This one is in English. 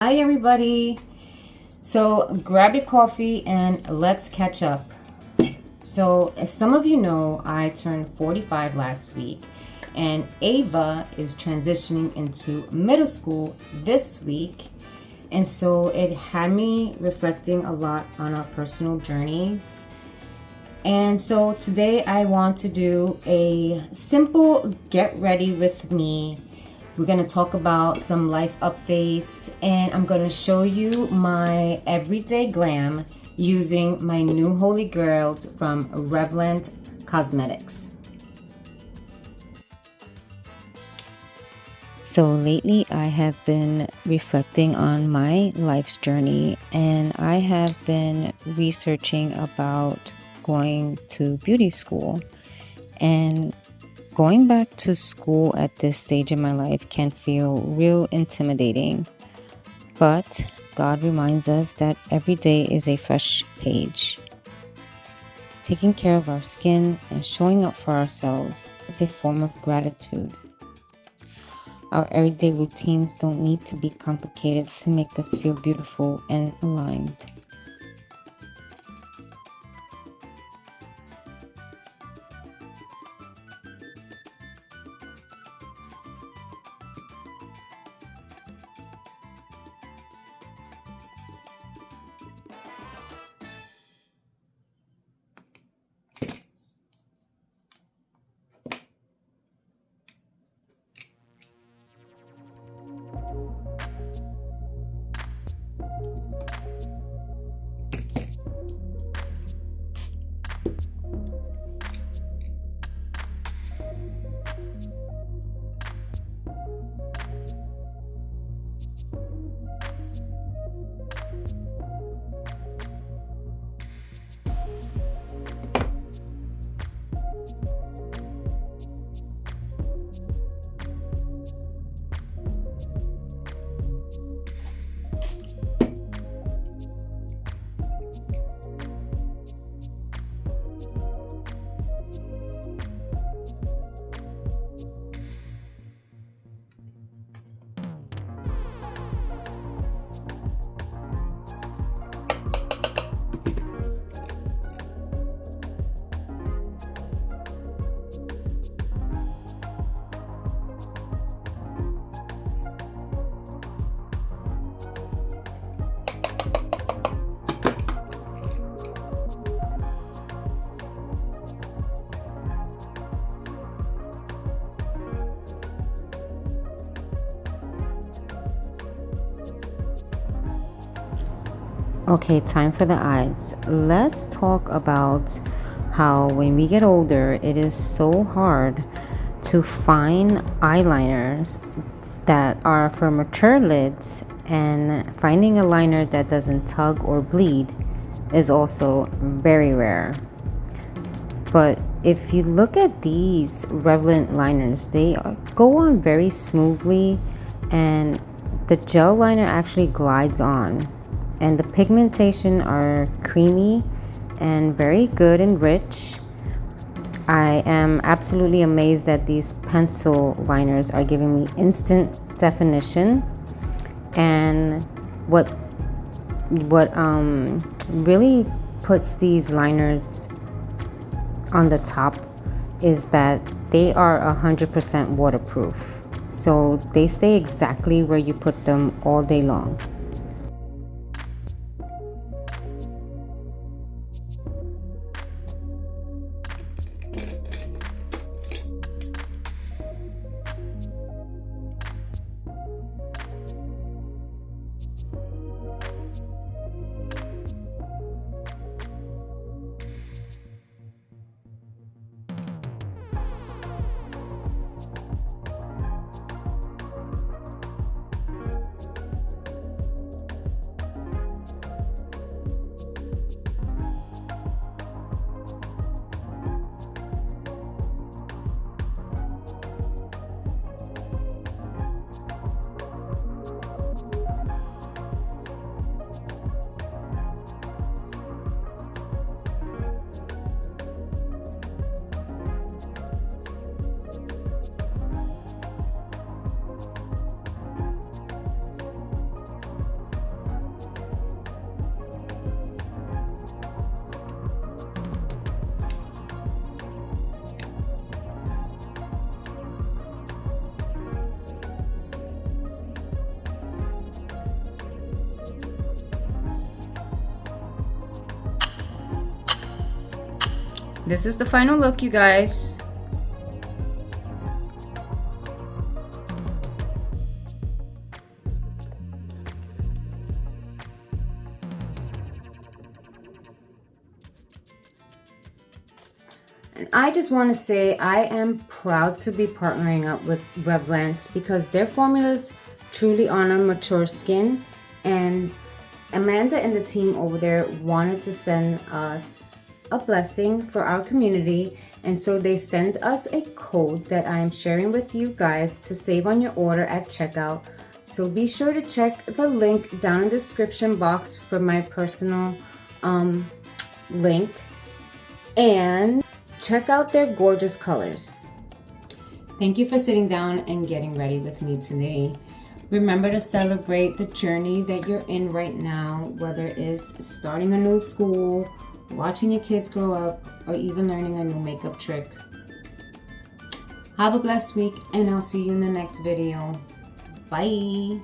Hi, everybody. So, grab your coffee and let's catch up. So, as some of you know, I turned 45 last week, and Ava is transitioning into middle school this week. And so, it had me reflecting a lot on our personal journeys. And so, today I want to do a simple get ready with me. We're going to talk about some life updates, and I'm going to show you my everyday glam using my new holy grails from Revant Cosmetics. So lately I have been reflecting on my life's journey, and I have been researching about going to beauty school. And going back to school at this stage in my life can feel real intimidating, but God reminds us that every day is a fresh page. Taking care of our skin and showing up for ourselves is a form of gratitude. Our everyday routines don't need to be complicated to make us feel beautiful and aligned. Okay, time for the eyes. Let's talk about how when we get older, it is so hard to find eyeliners that are for mature lids, and finding a liner that doesn't tug or bleed is also very rare. But if you look at these Revlon liners, they go on very smoothly, and the gel liner actually glides on, and the pigmentation are creamy and very good and rich. I am absolutely amazed that these pencil liners are giving me instant definition. And what really puts these liners on the top is that they are 100% waterproof, so they stay exactly where you put them all day long. This is the final look, you guys. And I just want to say I am proud to be partnering up with Revant because their formulas truly honor mature skin, and Amanda and the team over there wanted to send us a blessing for our community, and so they sent us a code that I am sharing with you guys to save on your order at checkout. So be sure to check the link down in the description box for my personal link, and check out their gorgeous colors. Thank you for sitting down and getting ready with me today. Remember to celebrate the journey that you're in right now, whether it's starting a new school, watching your kids grow up, or even learning a new makeup trick. Have a blessed week, and I'll see you in the next video. Bye.